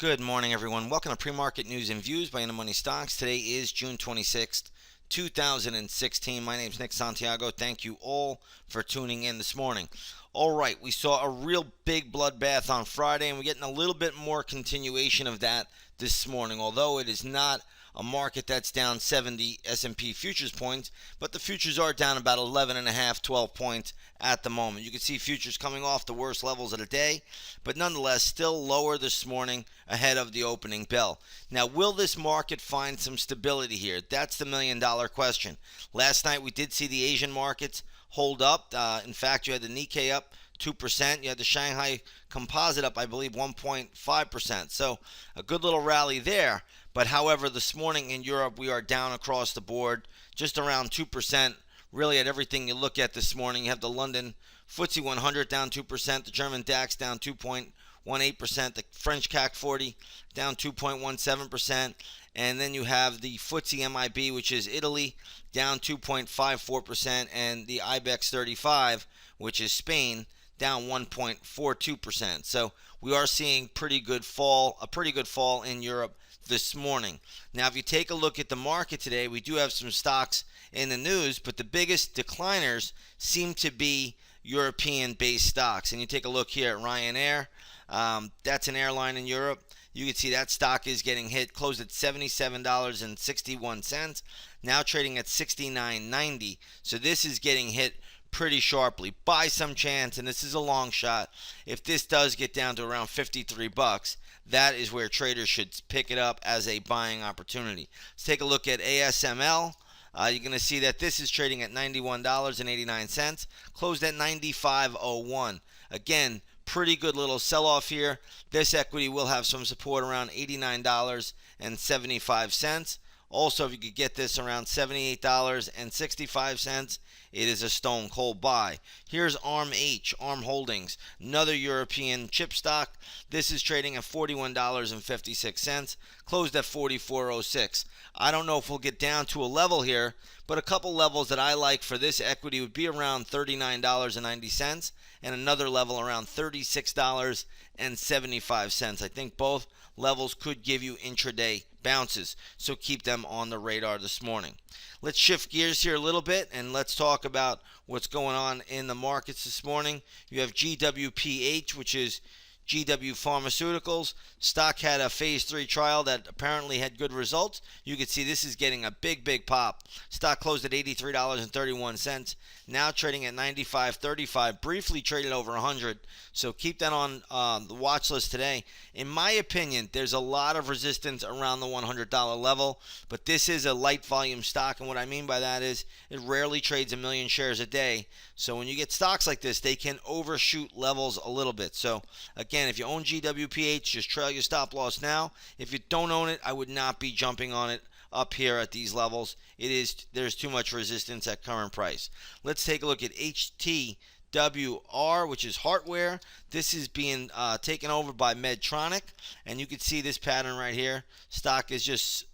Good morning, everyone. Welcome to Pre-Market News and Views by InTheMoneyStocks. Today is June 26th, 2016. My name is Nick Santiago. Thank you all for tuning in this morning. All right, we saw a real big bloodbath on Friday, and we're getting a little bit more continuation of that this morning, although it is not a market that's down 70 S&P futures points, but the futures are down about 11.5, 12 points at the moment. You can see futures coming off the worst levels of the day, but nonetheless still lower this morning ahead of the opening bell. Now, will this market find some stability here? That's the million-dollar question. Last night we did see the Asian markets hold up. In fact, you had the Nikkei up 2%. You had the Shanghai Composite up, I believe, 1.5%. So a good little rally there. But however, this morning in Europe, we are down across the board, just around 2%. Really, at everything you look at this morning, you have the London FTSE 100 down 2%, the German DAX down 2.18%, the French CAC 40 down 2.17%, and then you have the FTSE MIB, which is Italy, down 2.54%, and the IBEX 35, which is Spain, down 1.42%. So we are seeing a pretty good fall in Europe this morning. Now, if you take a look at the market today, we do have some stocks in the news, but the biggest decliners seem to be European-based stocks. And you take a look here at Ryanair. That's an airline in Europe. You can see that stock is getting hit, closed at $77.61, now trading at $69.90. So this is getting hit pretty sharply. By some chance, and this is a long shot, if this does get down to around $53, that is where traders should pick it up as a buying opportunity. Let's take a look at ASML. You're going to see that this is trading at $91.89, closed at $95.01. Again, pretty good little sell-off here. This equity will have some support around $89.75. Also, if you could get this around $78.65, it is a stone cold buy. Here's ARM Holdings, another European chip stock. This is trading at $41.56, closed at $44.06. I don't know if we'll get down to a level here, but a couple levels that I like for this equity would be around $39.90 and another level around $36.75. I think both levels could give you intraday bounces, so keep them on the radar this morning. Let's shift gears here a little bit and let's talk about what's going on in the markets this morning. You have GWPH, which is GW Pharmaceuticals. Stock had a phase 3 trial that apparently had good results. You can see this is getting a big pop. Stock closed at $83.31, now trading at $95.35, briefly traded over 100. So keep that on the watch list today. In my opinion, there's a lot of resistance around the $100 level, but this is a light volume stock, and what I mean by that is it rarely trades a million shares a day. So when you get stocks like this, they can overshoot levels a little bit. So again, if you own GWPH, just trail your stop loss now. If you don't own it, I would not be jumping on it up here at these levels. There's too much resistance at current price. Let's take a look at HTWR, which is hardware. This is being taken over by Medtronic, and you can see this pattern right here. Stock is just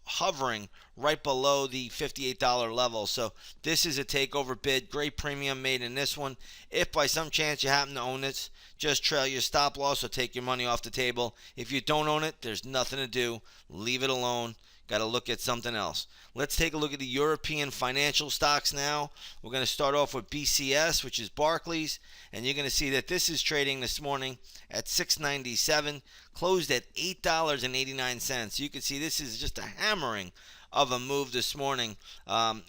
hovering right below the $58 level. So this is a takeover bid. Great premium made in this one. If by some chance you happen to own this, just trail your stop loss or take your money off the table. If you don't own it, there's nothing to do. Leave it alone. Got to look at something else. Let's take a look at the European financial stocks now. We're going to start off with BCS, which is Barclays, and you're going to see that this is trading this morning at $6.97, closed at $8.89. You can see this is just a hammering of a move this morning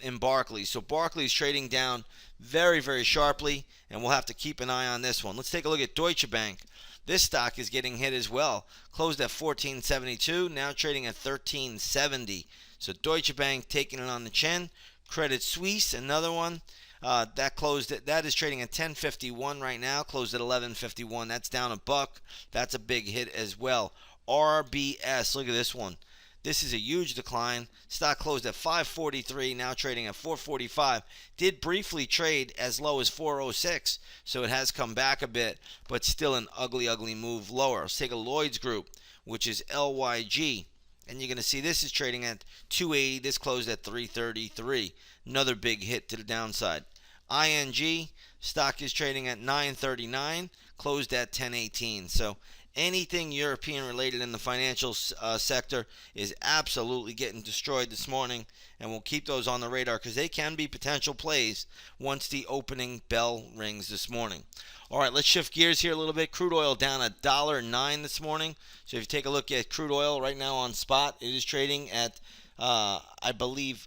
in Barclays. So Barclays trading down very sharply, and we'll have to keep an eye on this one. Let's take a look at Deutsche Bank. This stock is getting hit as well. Closed at $14.72, now trading at $13.70. So Deutsche Bank taking it on the chin. Credit Suisse, another one. That is trading at $10.51 right now, closed at $11.51. That's down a buck. That's a big hit as well. RBS, look at this one. This is a huge decline. Stock closed at $5.43, now trading at $4.45. Did briefly trade as low as $4.06, so it has come back a bit, but still an ugly move lower. Let's take a Lloyd's Group, which is LYG, and you're going to see this is trading at $2.80. This closed at $3.33. Another big hit to the downside. ING, stock is trading at $9.39, closed at $10.18. So anything European related in the financial sector is absolutely getting destroyed this morning, and we'll keep those on the radar because they can be potential plays once the opening bell rings this morning. All right, let's shift gears here a little bit. Crude oil down $1.09 this morning. So if you take a look at crude oil right now on spot, it is trading at, I believe,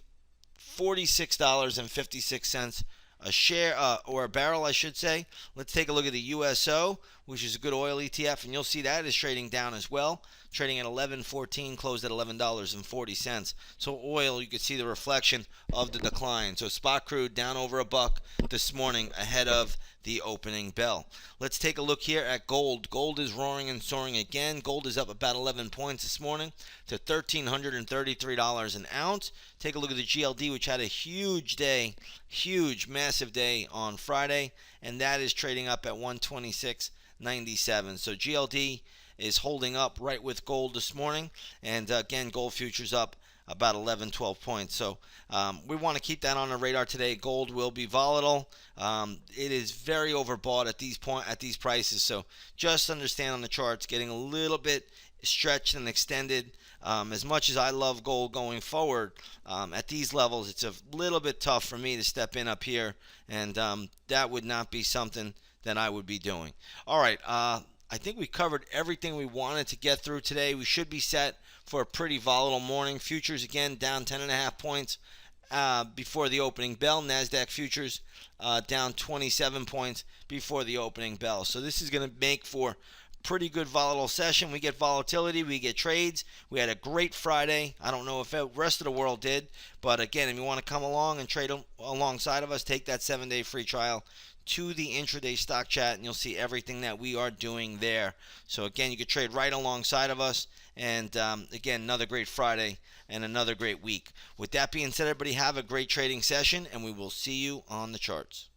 $46.56 a share, or a barrel, I should say. Let's take a look at the USO, which is a good oil ETF, and you'll see that is trading down as well, trading at 11.14, closed at $11.40. So oil, you can see the reflection of the decline. So spot crude down over $1 this morning ahead of the opening bell. Let's take a look here at gold. Gold is roaring and soaring again. Gold is up about 11 points this morning to $1,333 an ounce. Take a look at the GLD, which had a huge day, massive day on Friday, and that is trading up at 126.97. So GLD is holding up right with gold this morning, and again, gold futures up about 11, 12 points. So we want to keep that on the radar today. Gold will be volatile. It is very overbought at these prices. So just understand on the charts, getting a little bit stretched and extended. As much as I love gold going forward, at these levels, it's a little bit tough for me to step in up here, and that would not be something that I would be doing. All right. I think we covered everything we wanted to get through today. We should be set for a pretty volatile morning. Futures, again, down 10.5 points before the opening bell. NASDAQ futures down 27 points before the opening bell. So this is going to make for pretty good volatile session. We get volatility, we get trades. We had a great Friday. I don't know if the rest of the world did, but again, if you want to come along and trade alongside of us, take that 7-day free trial to the intraday stock chat, and you'll see everything that we are doing there. So again, you can trade right alongside of us, and again, another great Friday and another great week. With that being said, everybody have a great trading session, and we will see you on the charts.